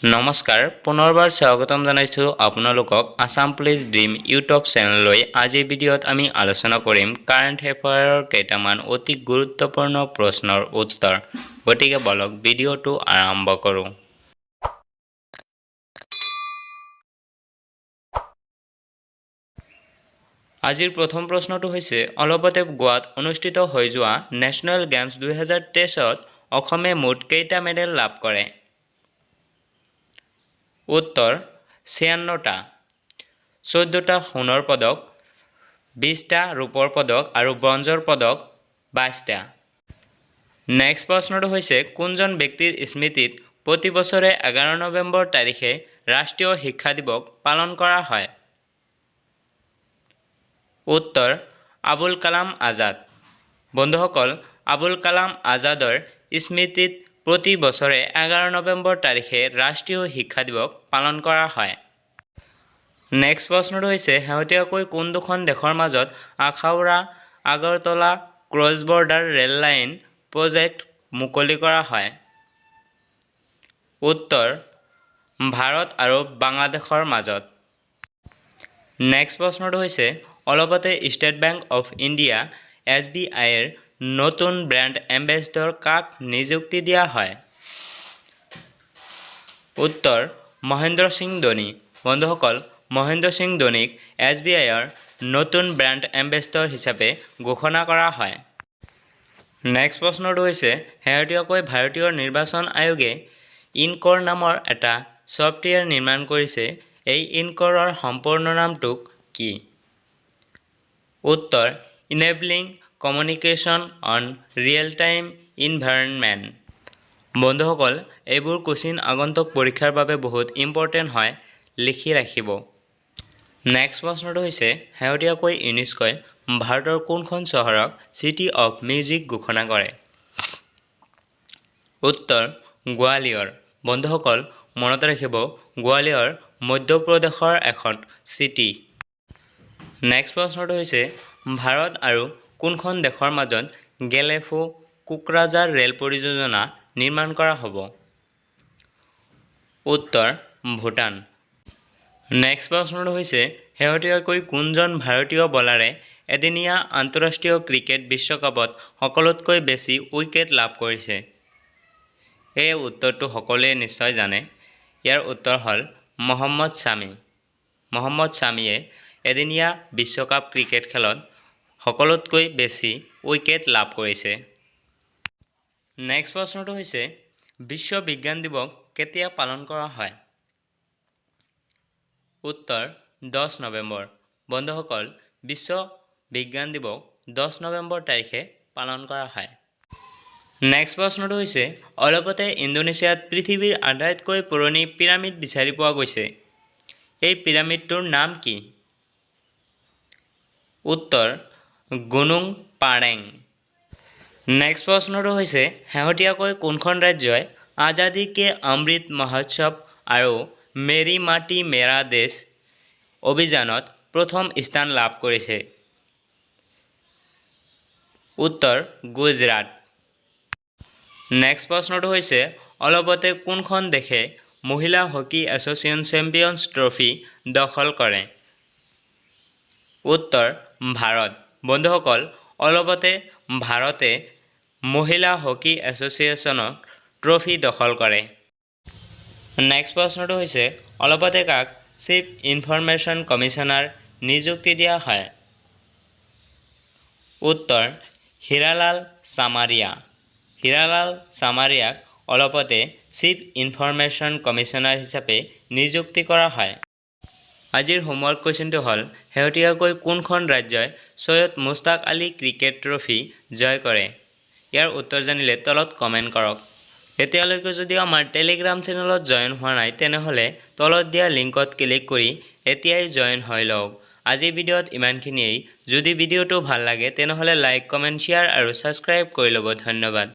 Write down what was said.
নমস্কাৰ পুনৰবাৰ স্বাগতম জনাইছো আপোনালোকক আসাম পুলিচ ড্ৰিম ইউটিউব চেনেললৈ। আজিৰ ভিডিঅ'ত আমি আলোচনা কৰিম কাৰেণ্ট এফেয়াৰৰ কেইটামান অতি গুৰুত্বপূৰ্ণ প্ৰশ্নৰ উত্তৰ। গতিকে বলক ভিডিঅ'টো আৰম্ভ কৰোঁ। আজিৰ প্ৰথম প্ৰশ্নটো হৈছে অলপতে গোৱাত অনুষ্ঠিত হৈ যোৱা নেশ্যনেল গেমছ 2023ত অসমে মুঠ কেইটা মেডেল লাভ কৰে? উত্তৰ 56টা, 14টা সোণৰ পদক, 20টা ৰূপৰ পদক আৰু ব্ৰঞ্জৰ পদক 22টা। নেক্সট প্ৰশ্নটো হৈছে কোনজন ব্যক্তিৰ স্মৃতিত প্ৰতি বছৰে 11 নৱেম্বৰ তাৰিখে ৰাষ্ট্ৰীয় শিক্ষা দিৱস পালন কৰা হয়? উত্তৰ আবুল কালাম আজাদ। বন্ধুসকল, আবুল কালাম আজাদৰ স্মৃতিত প্ৰতি বছৰে 11 নৱেম্বৰ তাৰিখে ৰাষ্ট্ৰীয় শিক্ষা দিৱস পালন কৰা হয়। নেক্সট প্ৰশ্নটো হৈছে শেহতীয়াকৈ কোন দুখন দেশৰ মাজত Akhaura Agartala cross border rail line project মুকলি কৰা হয়? উত্তৰ ভাৰত আৰু বাংলাদেশৰ মাজত। নেক্সট প্ৰশ্নটো হৈছে অলপতে ষ্টেট বেংক অৱ ইণ্ডিয়া SBIৰ নতুন ব্ৰেণ্ড এম্বেছাডৰ কাক নিযুক্তি দিয়া হয়? উত্তৰ মহেন্দ্ৰ সিং ধোনী। বন্ধুসকল, মহেন্দ্ৰ সিং ধোনীক SBIৰ নতুন ব্ৰেণ্ড এম্বেছাডৰ হিচাপে ঘোষণা কৰা হয়। নেক্সট প্ৰশ্নটো হৈছে শেহতীয়াকৈ ভাৰতীয় নিৰ্বাচন আয়োগে ইনক'ৰ নামৰ এটা ছফ্টৱেৰ নিৰ্মাণ কৰিছে। এই ইনক'ৰৰ সম্পূৰ্ণ নামটো কি? উত্তৰ enabling communication on real time environment. বন্ধুসকল, এইবোৰ কোচিন আগন্তুক পৰীক্ষাৰ বাবে বহুত ইম্পৰ্টেণ্ট হয়, লিখি ৰাখিব। নেক্সট প্ৰশ্নটো হৈছে শেহতীয়াকৈ ইউনেস্ক'ই ভাৰতৰ কোনখন চহৰক চিটি অৱ মিউজিক ঘোষণা কৰে? উত্তৰ গোৱালিয়ৰ। বন্ধুসকল, মনত ৰাখিব গোৱালিয়ৰ মধ্যপ্ৰদেশৰ এখন চিটি। নেক্সট প্ৰশ্নটো হৈছে ভাৰত আৰু কোনখন দেশৰ মাজত গেলেফু কোকৰাঝাৰ ৰেল পৰিযোজনা নিৰ্মাণ কৰা হ'ব? উত্তৰ ভূটান। নেক্সট প্ৰশ্নটো হৈছে শেহতীয়াকৈ কোনজন ভাৰতীয় বলাৰে এদিনীয়া আন্তঃৰাষ্ট্ৰীয় ক্ৰিকেট বিশ্বকাপত সকলোতকৈ বেছি উইকেট লাভ কৰিছে? এই উত্তৰটো সকলোৱে নিশ্চয় জানে। ইয়াৰ উত্তৰ হ'ল মহম্মদ ছামী। মহম্মদ ছামীয়ে এদিনীয়া বিশ্বকাপ ক্ৰিকেট খেলত সকলোতকৈ বেছি উইকেট লাভ কৰিছে। নেক্সট প্ৰশ্নটো হৈছে বিশ্ব বিজ্ঞান দিৱস কেতিয়া পালন কৰা হয়? উত্তৰ 10 নৱেম্বৰ। বন্ধুসকল, বিশ্ব বিজ্ঞান দিৱস 10 নৱেম্বৰ তাৰিখে পালন কৰা হয়। নেক্সট প্ৰশ্নটো হৈছে অলপতে ইণ্ডোনেছিয়াত পৃথিৱীৰ আটাইতকৈ পুৰণি পিৰামিড বিচাৰি পোৱা গৈছে। এই পিৰামিডটোৰ নাম কি? উত্তৰ গুনুং পাৰেং। নেক্সট প্ৰশ্নটো হৈছে শেহতীয়াকৈ কোনখন ৰাজ্যই আজাদী কে অমৃত মহোৎসৱ আৰু মেৰী মাটি মেৰা দেশ অভিযানত প্ৰথম স্থান লাভ কৰিছে? উত্তৰ গুজৰাট। নেক্সট প্ৰশ্নটো হৈছে অলপতে কোনখন দেশে মহিলা হকী এছ'চিয়েশ্যন চেম্পিয়নছ ট্ৰফী দখল কৰে? উত্তৰ ভাৰত। বন্ধুসকল, অলপতে ভাৰতে মহিলা হকী এছ'চিয়েশ্যনৰ ট্ৰফী দখল কৰে। নেক্সট প্ৰশ্নটো হৈছে অলপতে কাক চিফ ইনফৰমেশ্যন কমিছনাৰ নিযুক্তি দিয়া হয়? উত্তৰ হীৰালাল চামাৰিয়া। হীৰালাল চামাৰিয়াক অলপতে চিফ ইনফৰমেশ্যন কমিছনাৰ হিচাপে নিযুক্তি কৰা হয়। আজিৰ হোমৱৰ্ক কুৱেশ্যনটো হ'ল শেহতীয়াকৈ কোনখন ৰাজ্যই ছৈয়দ মুস্তাক আলী ক্ৰিকেট ট্ৰফী জয় কৰে? ইয়াৰ উত্তৰ জানিলে তলত কমেণ্ট কৰক। এতিয়ালৈকে যদি আমাৰ টেলিগ্ৰাম চেনেলত জইন হোৱা নাই তেনেহ'লে তলত দিয়া লিংকত ক্লিক কৰি এতিয়াই জইন হৈ লওক। আজিৰ ভিডিঅ'ত ইমানখিনিয়েই। যদি ভিডিঅ'টো ভাল লাগে তেনেহ'লে লাইক, কমেণ্ট, শ্বেয়াৰ আৰু ছাবস্ক্ৰাইব কৰি ল'ব। ধন্যবাদ।